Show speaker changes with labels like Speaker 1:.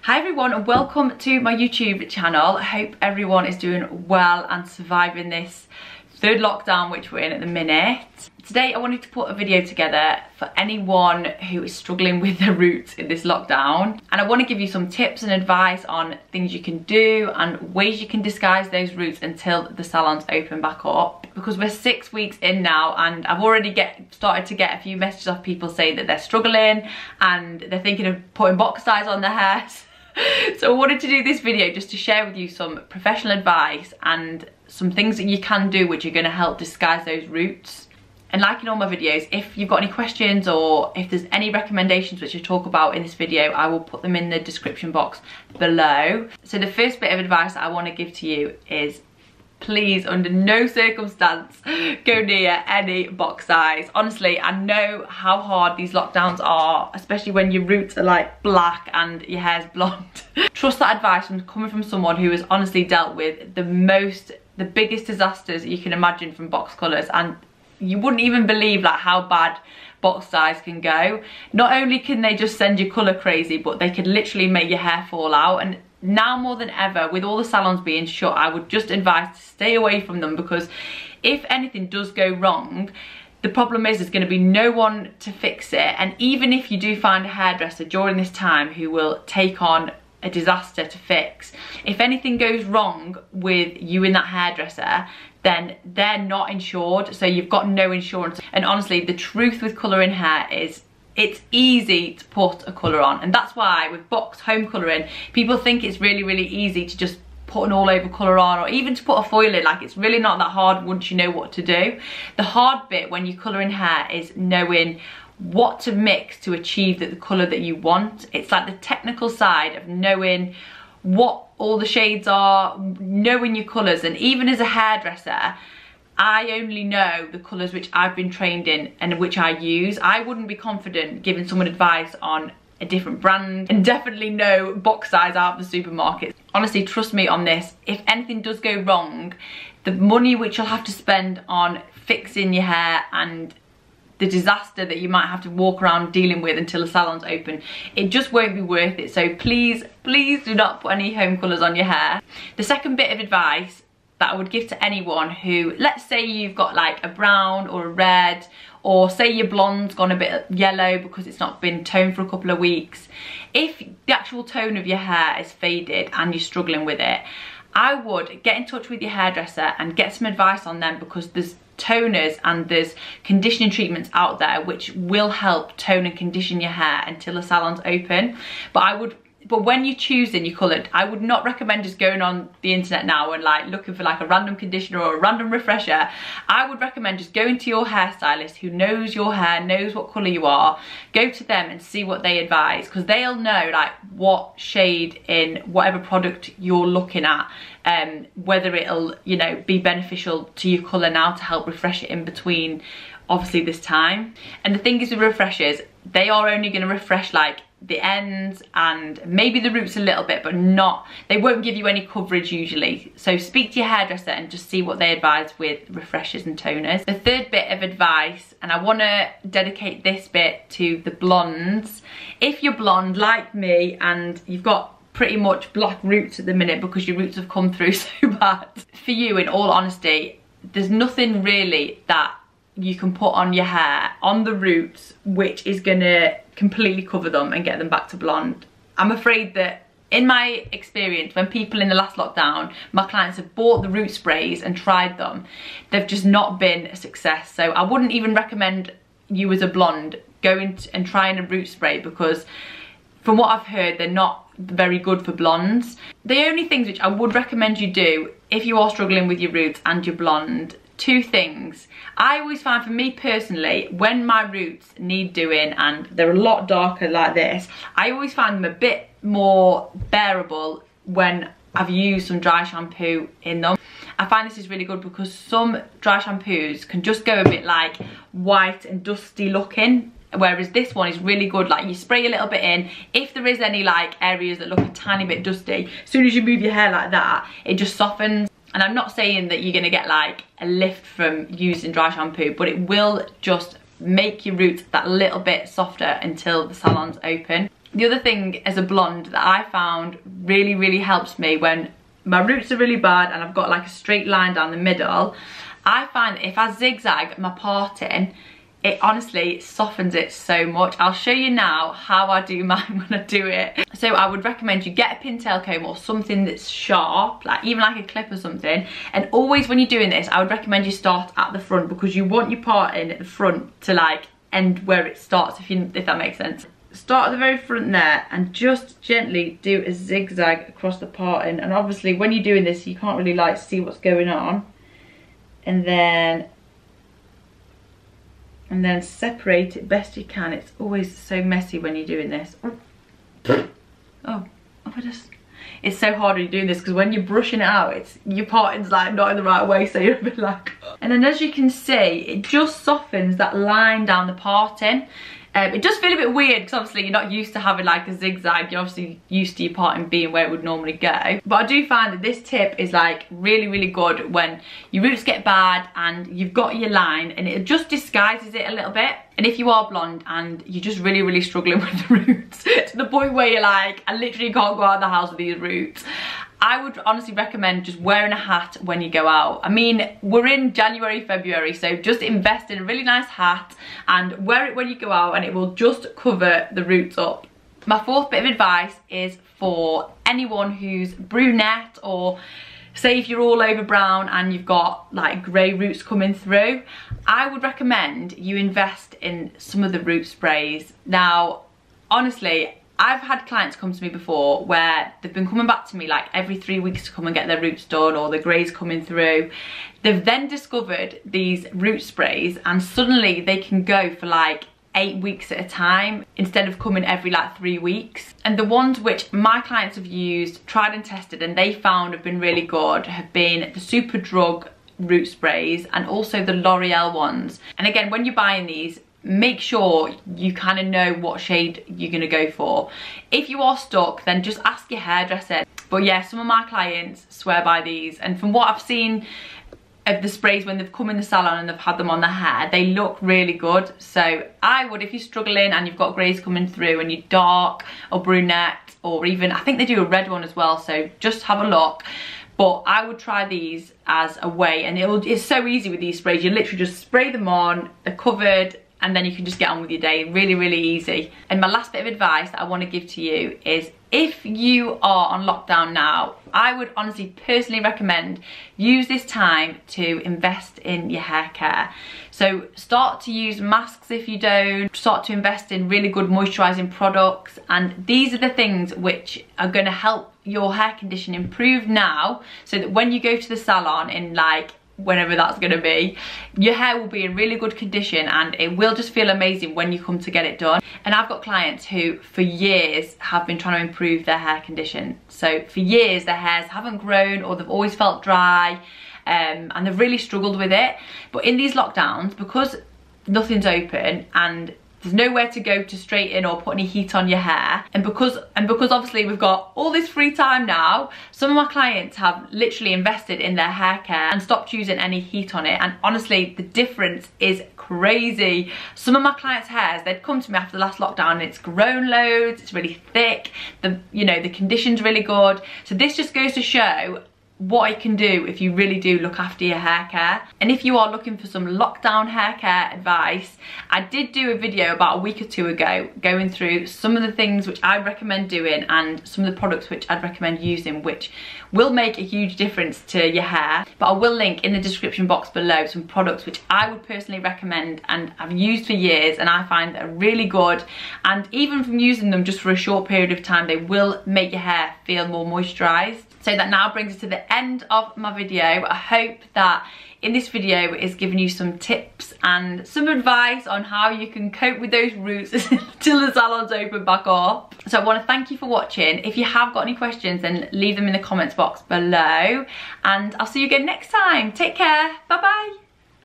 Speaker 1: Hi everyone and welcome to my YouTube channel. I hope everyone is doing well and surviving this third lockdown which we're in at the minute. Today I wanted to put a video together for anyone who is struggling with their roots in this lockdown, and I want to give you some tips and advice on things you can do and ways you can disguise those roots until the salons open back up, because we're 6 weeks in now and I've already started to get a few messages off people saying that they're struggling and they're thinking of putting box ties on their hair. So I wanted to do this video just to share with you some professional advice and some things that you can do which are going to help disguise those roots. And like in all my videos, if you've got any questions or if there's any recommendations which I talk about in this video, I will put them in the description box below. So the first bit of advice that I want to give to you is, please, under no circumstance, go near any box ties. Honestly, I know how hard these lockdowns are, especially when your roots are like black and your hair's blonde. Trust that advice from coming from someone who has honestly dealt with the biggest disasters that you can imagine from box colours, and you wouldn't even believe like how bad box ties can go. Not only can they just send your colour crazy, but they can literally make your hair fall out. And now more than ever, with all the salons being shut, I would just advise to stay away from them, because if anything does go wrong, the problem is there's going to be no one to fix it. And even if you do find a hairdresser during this time who will take on a disaster to fix, if anything goes wrong with you and that hairdresser, then they're not insured, so you've got no insurance. And honestly, the truth with colouring hair is it's easy to put a colour on, and that's why with box home colouring, people think it's really easy to just put an all over colour on, or even to put a foil in. Like, it's really not that hard once you know what to do. The hard bit when you're colouring hair is knowing what to mix to achieve the colour that you want. It's like the technical side of knowing what all the shades are, knowing your colours. And even as a hairdresser, I only know the colours which I've been trained in and which I use. I wouldn't be confident giving someone advice on a different brand, and definitely no box size out of the supermarket. Honestly, trust me on this. If anything does go wrong, the money which you'll have to spend on fixing your hair and the disaster that you might have to walk around dealing with until the salon's open, it just won't be worth it. So please do not put any home colours on your hair. The second bit of advice that I would give to anyone who, let's say you've got like a brown or a red, or say your blonde's gone a bit yellow because it's not been toned for a couple of weeks. If the actual tone of your hair is faded and you're struggling with it, I would get in touch with your hairdresser and get some advice on them, because there's toners and there's conditioning treatments out there which will help tone and condition your hair until the salon's open. But when you're choosing your colour, I would not recommend just going on the internet now and like looking for like a random conditioner or a random refresher. I would recommend just going to your hairstylist who knows your hair, knows what colour you are. Go to them and see what they advise, because they'll know like what shade in whatever product you're looking at, whether it'll, you know, be beneficial to your colour now to help refresh it in between obviously this time. And the thing is with refreshers, they are only going to refresh like the ends and maybe the roots a little bit, but they won't give you any coverage usually. So speak to your hairdresser and just see what they advise with refreshers and toners. The third bit of advice, and I want to dedicate this bit to the blondes. If you're blonde like me and you've got pretty much black roots at the minute because your roots have come through so bad, for you, in all honesty, there's nothing really that you can put on your hair, on the roots, which is gonna completely cover them and get them back to blonde. I'm afraid that in my experience, when people in the last lockdown, my clients have bought the root sprays and tried them, they've just not been a success. So I wouldn't even recommend you as a blonde going and trying a root spray, because from what I've heard, they're not very good for blondes. The only things which I would recommend you do if you are struggling with your roots and you're blonde, two things. I always find, for me personally, when my roots need doing and they're a lot darker like this, I always find them a bit more bearable when I've used some dry shampoo in them. I find this is really good because some dry shampoos can just go a bit like white and dusty looking, whereas this one is really good. Like, you spray a little bit in, if there is any like areas that look a tiny bit dusty, as soon as you move your hair like that, it just softens. And I'm not saying that you're gonna get like a lift from using dry shampoo, but it will just make your roots that little bit softer until the salon's open. The other thing as a blonde that I found really helps me when my roots are really bad and I've got like a straight line down the middle, I find that if I zigzag my parting, it honestly softens it so much. I'll show you now how I do mine when I do it. So I would recommend you get a pintail comb or something that's sharp, like even like a clip or something. And always when you're doing this, I would recommend you start at the front, because you want your parting at the front to like end where it starts, if that makes sense. Start at the very front there and just gently do a zigzag across the parting. And obviously when you're doing this, you can't really like see what's going on. And then separate it best you can. It's always so messy when you're doing this. It's so hard when you're doing this, because when you're brushing it out, your parting's like not in the right way, so you're a bit like... And then as you can see, it just softens that line down the parting. It does feel a bit weird because obviously you're not used to having like a zigzag. You're obviously used to your parting being where it would normally go. But I do find that this tip is like really good when your roots get bad and you've got your line, and it just disguises it a little bit. And if you are blonde and you're just really struggling with the roots to the point where you're like, I literally can't go out of the house with these roots, I would honestly recommend just wearing a hat when you go out. I mean, we're in January, February, so just invest in a really nice hat and wear it when you go out, and it will just cover the roots up. My fourth bit of advice is for anyone who's brunette, or say if you're all over brown and you've got like grey roots coming through, I would recommend you invest in some of the root sprays. Now, honestly, I've had clients come to me before where they've been coming back to me like every 3 weeks to come and get their roots done, or the greys coming through. They've then discovered these root sprays and suddenly they can go for like 8 weeks at a time instead of coming every like 3 weeks. And the ones which my clients have used, tried and tested, and they found have been really good have been the superdrug root sprays and also the Loreal ones. And again, when you're buying these, make sure you kind of know what shade you're going to go for. If you are stuck, then just ask your hairdresser. But yeah, some of my clients swear by these, and from what I've seen of the sprays when they've come in the salon and they've had them on their hair, they look really good. So I would, if you're struggling and you've got greys coming through and you're dark or brunette, or even I think they do a red one as well, so just have a look. But I would try these as a way, and it's so easy with these sprays. You literally just spray them on, they're covered, and then you can just get on with your day. Really easy. And my last bit of advice that I want to give to you is, if you are on lockdown now, I would honestly personally recommend use this time to invest in your hair care. So start to use masks if you don't, start to invest in really good moisturising products, and these are the things which are going to help your hair condition improve now, so that when you go to the salon in like whenever that's going to be, your hair will be in really good condition and it will just feel amazing when you come to get it done. And I've got clients who for years have been trying to improve their hair condition. So for years their hairs haven't grown, or they've always felt dry, and they've really struggled with it. But in these lockdowns, because nothing's open and there's nowhere to go to straighten or put any heat on your hair, and because obviously we've got all this free time now, some of my clients have literally invested in their hair care and stopped using any heat on it. And honestly, the difference is crazy. Some of my clients' hairs, they'd come to me after the last lockdown and it's grown loads, it's really thick, the condition's really good. So this just goes to show what it can do if you really do look after your hair care. And if you are looking for some lockdown hair care advice, I did do a video about a week or two ago going through some of the things which I recommend doing and some of the products which I'd recommend using, which will make a huge difference to your hair. But I will link in the description box below some products which I would personally recommend and I've used for years, and I find they're really good. And even from using them just for a short period of time, they will make your hair feel more moisturised. So that now brings us to the end of my video. I hope that in this video is giving you some tips and some advice on how you can cope with those roots until the salon's open back up. So I want to thank you for watching. If you have got any questions, then leave them in the comments box below, and I'll see you again next time. Take care. Bye bye.